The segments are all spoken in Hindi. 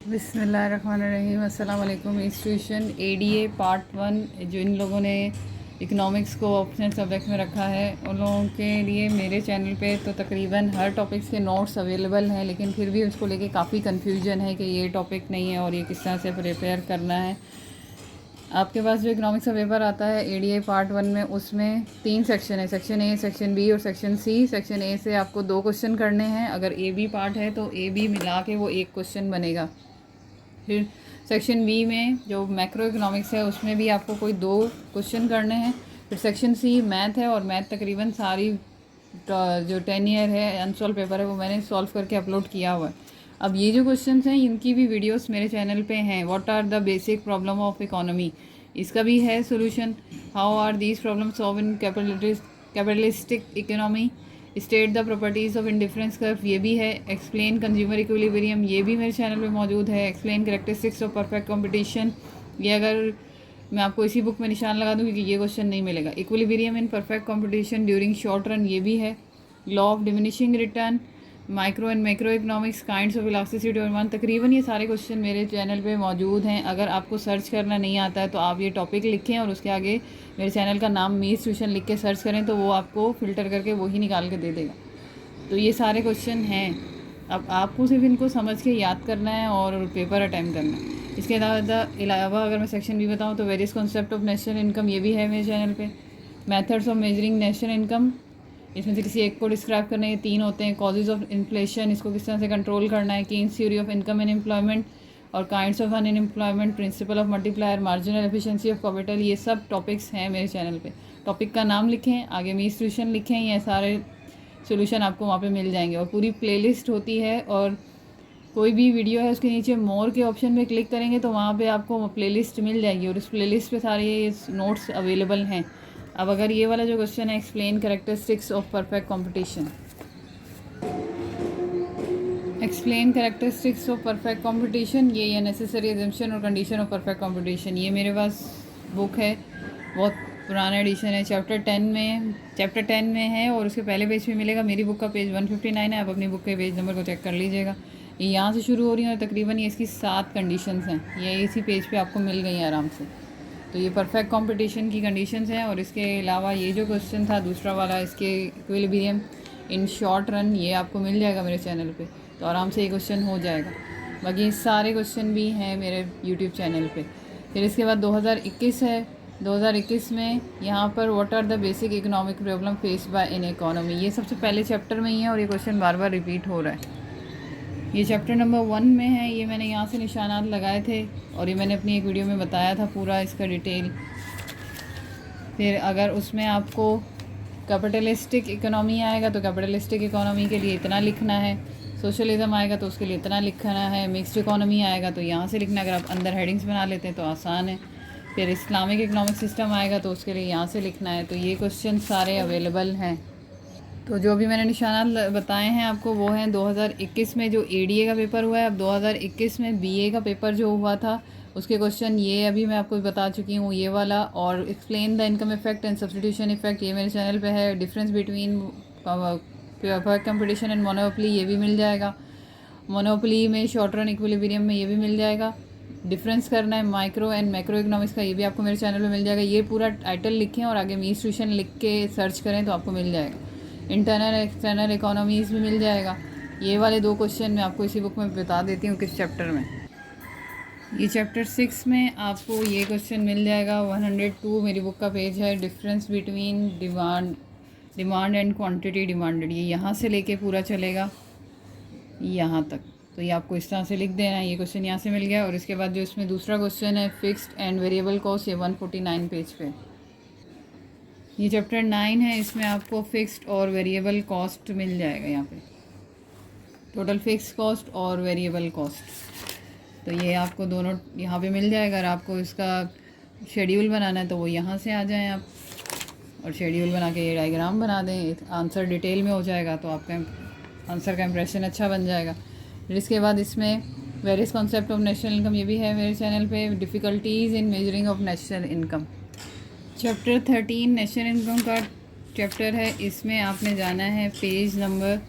बिस्मिल्लाहिर्रहमानिर्रहीम। अस्सलाम वालेकुम। इंस्टीट्यूशन एडीए पार्ट 1 जो इन लोगों ने इकोनॉमिक्स को ऑप्शनल सब्जेक्ट में रखा है उन लोगों के लिए मेरे चैनल पे तो तकरीबन हर टॉपिक्स के नोट्स अवेलेबल हैं, लेकिन फिर भी उसको लेके काफ़ी कन्फ्यूजन है कि ये टॉपिक नहीं है और ये किस तरह से प्रिपेयर करना है। आपके पास जो इकोनॉमिक्स का पेपर आता है एडीए पार्ट 1 में, उसमें 3 सेक्शन है, सेक्शन ए, सेक्शन बी और सेक्शन सी। सेक्शन ए से आपको 2 क्वेश्चन करने हैं, अगर ए बी पार्ट है तो ए बी मिला के वो 1 क्वेश्चन बनेगा। फिर सेक्शन बी में जो मैक्रो इकोनॉमिक्स है उसमें भी आपको कोई 2 क्वेश्चन करने हैं। फिर सेक्शन सी मैथ है, और मैथ तकरीबन सारी जो 10 ईयर है अनसॉल्व पेपर है वो मैंने सॉल्व करके अपलोड किया हुआ है। अब ये जो क्वेश्चंस हैं इनकी भी वीडियोस मेरे चैनल पे हैं। What are the basic problem of economy, इसका भी है solution. How are these problem solve in capitalistic economy, state the properties of indifference curve, ये भी है। एक्सप्लेन कंज्यूमर इक्विलिब्रियम, ये भी मेरे चैनल पे मौजूद है। Explain characteristics of perfect competition, ये अगर मैं आपको इसी बुक में निशान लगा दूँ क्योंकि ये क्वेश्चन नहीं मिलेगा। Equilibrium in perfect competition during short run, ये भी है। Law of diminishing return, micro and macro economics, kinds of elasticity और वन, तकरीबन ये सारे क्वेश्चन मेरे चैनल पे मौजूद हैं। अगर आपको सर्च करना नहीं आता है तो आप ये टॉपिक लिखें और उसके आगे मेरे चैनल का नाम मीस ट्यूशन लिख के सर्च करें तो वो आपको फ़िल्टर करके वही निकाल के दे देगा। तो ये सारे क्वेश्चन हैं, अब आपको सिर्फ इनको समझ के याद करना है और पेपर अटैम्प्ट करना है। इसके अलावा अगर मैं सेक्शन भी बताऊँ तो various concept of national income, ये भी है मेरे चैनल पे। Methods of measuring national income, इसमें से किसी एक को डिस्क्राइब करना है, 3 होते हैं। कॉजेज ऑफ इन्फ्लेशन, इसको किस तरह से कंट्रोल करना है। Keynes theory of income and employment और kinds of unemployment, principle of multiplier, marginal efficiency of capital, ये सब टॉपिक्स हैं मेरे चैनल पे। टॉपिक का नाम लिखें, आगे मीस ट्यूशन लिखें, ये सारे सोल्यूशन आपको वहाँ पे मिल जाएंगे। और पूरी प्लेलिस्ट होती है, और कोई भी वीडियो है उसके नीचे मोर के ऑप्शन में क्लिक करेंगे तो वहाँ पे आपको प्लेलिस्ट मिल जाएगी, और उस प्लेलिस्ट पे सारे नोट्स अवेलेबल हैं। अब अगर ये वाला जो क्वेश्चन है, explain characteristics of perfect competition, explain characteristics of perfect competition, ये नेसेसरी एजम्पशन और कंडीशन ऑफ परफेक्ट कंपटीशन, ये मेरे पास बुक है, बहुत पुराना एडिशन है। चैप्टर 10 में है और उसके पहले पेज पे मिलेगा। मेरी बुक का पेज 159 है, आप अपनी बुक के पेज नंबर को चेक कर लीजिएगा। ये यहाँ से शुरू हो रही है और तकरीबन ये इसकी 7 कंडीशंस हैं, ये इसी पेज पे आपको मिल गई हैं आराम से। तो ये परफेक्ट कंपटीशन की कंडीशंस हैं, और इसके अलावा ये जो क्वेश्चन था दूसरा वाला, इसके इक्विलिब्रियम इन शॉर्ट रन, ये आपको मिल जाएगा मेरे चैनल पे, तो आराम से ये क्वेश्चन हो जाएगा। बाकी सारे क्वेश्चन भी हैं मेरे यूट्यूब चैनल पे। फिर इसके बाद 2021 है। 2021 में यहाँ पर what are the basic economic problem faced by in economy, ये सबसे पहले चैप्टर में ही है और ये क्वेश्चन बार बार रिपीट हो रहा है। ये चैप्टर नंबर 1 में है, ये मैंने यहाँ से निशानात लगाए थे और ये मैंने अपनी एक वीडियो में बताया था पूरा इसका डिटेल। फिर अगर उसमें आपको कैपिटलिस्टिक इकोनॉमी आएगा तो कैपिटलिस्टिक इकोनॉमी के लिए इतना लिखना है, सोशलिज्म आएगा तो उसके लिए इतना लिखना है, मिक्स्ड इकोनॉमी आएगा तो यहाँ से लिखना, अगर आप अंदर हेडिंग्स बना लेते हैं तो आसान है। फिर इस्लामिक इकोनॉमिक सिस्टम आएगा तो उसके लिए यहाँ से लिखना है। तो ये क्वेश्चन सारे अवेलेबल हैं। तो जो भी मैंने निशानात बताए हैं आपको वो हैं 2021 में जो एडीए का पेपर हुआ है। अब 2021 में बीए का पेपर जो हुआ था उसके क्वेश्चन ये अभी मैं आपको बता चुकी हूँ, ये वाला। और explain the income effect and substitution effect, ये मेरे चैनल पे है। Difference between perfect competition and monopoly, ये भी मिल जाएगा। मोनोपोली में शॉर्ट रन इक्विलिब्रियम में, ये भी मिल जाएगा। डिफरेंस करना है माइक्रो एंड मैक्रो इकोनॉमिक्स का, ये भी आपको मेरे चैनल पे मिल जाएगा। ये पूरा टाइटल लिखें और आगे मीस ट्यूशन लिख के सर्च करें तो आपको मिल जाएगा। इंटरनल एक्सटर्नल इकोनॉमीज़ भी मिल जाएगा। ये वाले 2 क्वेश्चन मैं आपको इसी बुक में बता देती हूँ किस चैप्टर में। ये चैप्टर 6 में आपको ये क्वेश्चन मिल जाएगा। 102 मेरी बुक का पेज है। Difference between demand and quantity demanded, ये यहाँ से लेके पूरा चलेगा यहाँ तक। तो ये आपको इस तरह से लिख देना है। ये क्वेश्चन यहाँ से मिल गया। और इसके बाद जो इसमें दूसरा क्वेश्चन है फिक्स्ड एंड वेरिएबल कॉस्ट, ये 149 पेज पे। ये चैप्टर 9 है, इसमें आपको फिक्स्ड और वेरिएबल कॉस्ट मिल जाएगा। यहाँ पे टोटल फिक्स्ड कॉस्ट और वेरिएबल कॉस्ट, तो ये आपको दोनों यहाँ पे मिल जाएगा। अगर आपको इसका शेड्यूल बनाना है तो वो यहाँ से आ जाएं आप, और शेड्यूल बना के ये डायग्राम बना दें, आंसर डिटेल में हो जाएगा तो आपका आंसर का इंप्रेशन अच्छा बन जाएगा। फिर इसके बाद इसमें various concept of national income, ये भी है मेरे चैनल पे। Difficulties in measuring of national income, chapter 13 national income का चैप्टर है। इसमें आपने जाना है पेज नंबर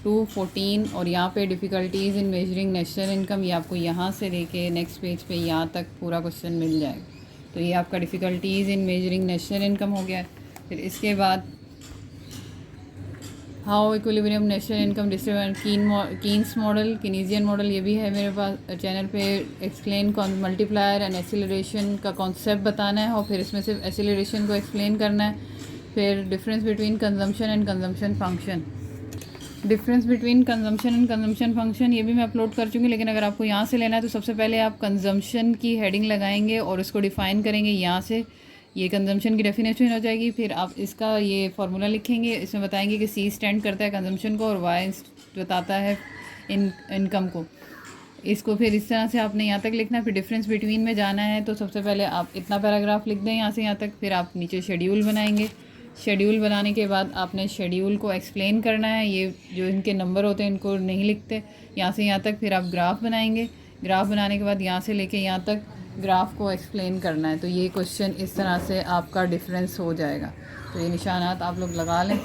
214 और यहाँ पे difficulties in measuring national income, ये आपको यहाँ से लेके नेक्स्ट पेज पे यहाँ तक पूरा क्वेश्चन मिल जाएगा। तो ये आपका difficulties in measuring national income हो गया। फिर इसके बाद how equilibrium national income distribution Keynes model, Keynesian model, ये भी है मेरे पास चैनल पे। एक्सप्लेन मल्टीप्लायर एंड एसिलरेशन का कॉन्सेप्ट बताना है और फिर इसमें सिर्फ एसिलरेशन को एक्सप्लेन करना है। फिर difference between consumption and consumption function, difference between consumption and consumption function, ये भी मैं अपलोड कर चुकी हूँ, लेकिन अगर आपको यहाँ से लेना है तो सबसे पहले आप कंजम्पशन की हेडिंग लगाएंगे और उसको डिफ़ाइन करेंगे। यहाँ से ये कंजम्पशन की डेफिनेशन हो जाएगी। फिर आप इसका ये फार्मूला लिखेंगे, इसमें बताएंगे कि सी स्टैंड करता है कंजम्पशन को और वाई बताता है इनकम को। इसको फिर इस तरह से आपने यहाँ तक लिखना है। फिर डिफरेंस बिटवीन में जाना है तो सबसे पहले आप इतना पैराग्राफ लिख दें यहाँ से यहाँ तक। फिर आप नीचे शेड्यूल बनाएंगे। शेड्यूल बनाने के बाद आपने शेड्यूल को एक्सप्लेन करना है। ये जो इनके नंबर होते हैं इनको नहीं लिखते, यहाँ से यहाँ तक। फिर आप ग्राफ बनाएंगे। ग्राफ बनाने के बाद यहाँ से लेके यहाँ तक ग्राफ को एक्सप्लेन करना है। तो ये क्वेश्चन इस तरह से आपका डिफरेंस हो जाएगा। तो ये निशानात आप लोग लगा लें।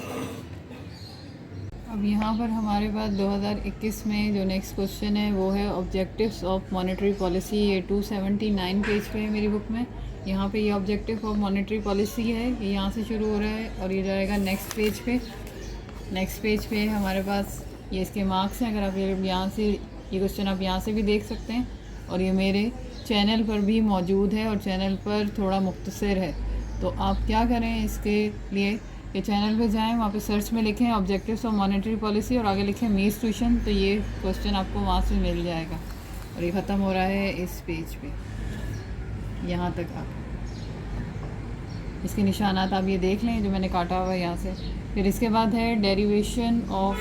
अब यहाँ पर हमारे पास 2021 में जो नेक्स्ट क्वेश्चन है वो है ऑब्जेक्टिव्स ऑफ मॉनेटरी पॉलिसी। ये 279 पेज पे है मेरी बुक में। यहाँ पे ये ऑब्जेक्टिव ऑफ मॉनेटरी पॉलिसी है, ये यहाँ से शुरू हो रहा है और ये जाएगा नेक्स्ट पेज पे। नेक्स्ट पेज पे हमारे पास ये इसके मार्क्स हैं। अगर आप यहाँ से ये क्वेश्चन आप यहाँ से भी देख सकते हैं और ये मेरे चैनल पर भी मौजूद है और चैनल पर थोड़ा मुख्तसर है। तो आप क्या करें इसके लिए कि चैनल पे जाएं, वहाँ पे सर्च में लिखें ऑब्जेक्टिव्स ऑफ मॉनेटरी पॉलिसी और आगे लिखें मीज़ ट्यूशन, तो ये क्वेश्चन आपको वहाँ से मिल जाएगा। और ये ख़त्म हो रहा है इस पेज पे, यहाँ तक आप इसके निशानात आप ये देख लें जो मैंने काटा हुआ है यहाँ से। फिर इसके बाद है डेरिवेशन ऑफ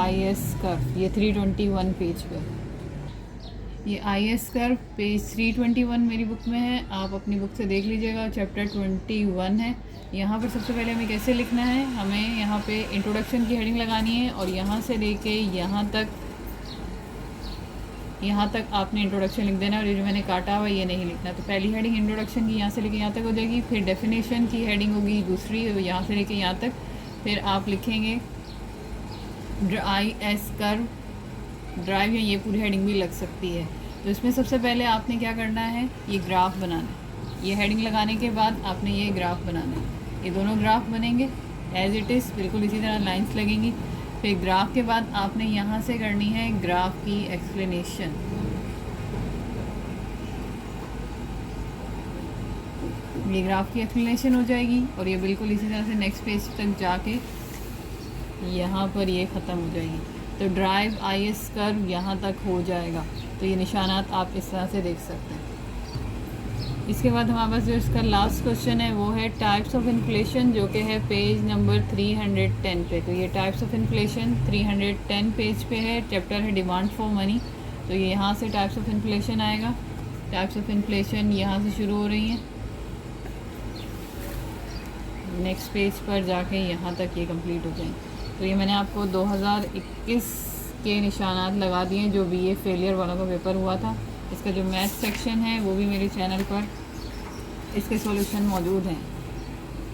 IS कर्व, ये 321 पेज पे। ये IS कर्व पेज 321 मेरी बुक में है, आप अपनी बुक से देख लीजिएगा। चैप्टर 21 है। यहाँ पर सबसे पहले हमें कैसे लिखना है, हमें यहाँ पे इंट्रोडक्शन की हेडिंग लगानी है और यहाँ से लेके यहाँ तक आपने इंट्रोडक्शन लिख देना। और ये जो मैंने काटा हुआ ये नहीं लिखना। तो पहली हेडिंग इंट्रोडक्शन की यहाँ से लेके यहाँ तक हो जाएगी। फिर डेफिनेशन की हेडिंग होगी दूसरी, यहाँ से लेके यहाँ तक। फिर आप लिखेंगे IS कर्व ड्राइव, या ये पूरी हेडिंग भी लग सकती है। तो इसमें सबसे पहले आपने क्या करना है, ये ग्राफ बनाना है। ये हेडिंग लगाने के बाद आपने ये ग्राफ बनाना है। ये दोनों ग्राफ बनेंगे एज इट इज़, बिल्कुल इसी तरह लाइंस लगेंगी। फिर ग्राफ के बाद आपने यहाँ से करनी है ग्राफ की एक्सप्लेनेशन। ये ग्राफ की एक्सप्लेनेशन हो जाएगी और ये बिल्कुल इसी तरह से नेक्स्ट पेज तक जाके यहाँ पर ये ख़त्म हो जाएगी। तो ड्राइव IS कर्व यहाँ तक हो जाएगा। तो ये निशानात आप इस तरह से देख सकते हैं। इसके बाद हमारे पास जो इसका लास्ट क्वेश्चन है वो है टाइप्स ऑफ इन्फ्लेशन, जो कि है पेज नंबर 310 पे। तो ये टाइप्स ऑफ इन्फ्लेशन 310 पेज पे है। चैप्टर है डिमांड फॉर मनी। तो ये यहाँ से टाइप्स ऑफ इन्फ्लेशन आएगा। टाइप्स ऑफ इन्फ्लेशन यहाँ से शुरू हो रही हैं, नेक्स्ट पेज पर जाके यहाँ तक ये कंप्लीट हो जाएंगे। तो ये मैंने आपको 2021 के निशानात लगा दिए जो BA फेलियर वालों का पेपर हुआ था। इसका जो मैथ सेक्शन है वो भी मेरे चैनल पर इसके सॉल्यूशन मौजूद हैं।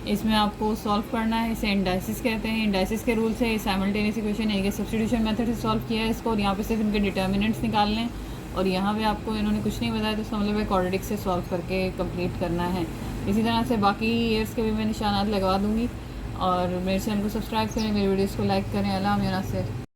इसमें आपको सॉल्व करना है, इसे इंडाइसिस कहते हैं। इंडाइसिस के रूल से साइमल्टेनियस इक्वेशन यानी कि सब्स्टिट्यूशन मेथड से सॉल्व किया है इसको, और यहाँ पे सिर्फ इनके डिटर्मिनेंट्स निकाल लें। और यहाँ पे आपको इन्होंने कुछ नहीं बताया तो इसका मतलब है क्वाड्रेटिक से सॉल्व करके कंप्लीट करना है। इसी तरह से बाकी ईयर्स के भी मैं निशानात लगवा दूँगी। और मेरे चैनल को सब्सक्राइब करें, मेरे वीडियोज़ को लाइक करें। अल्लाह से।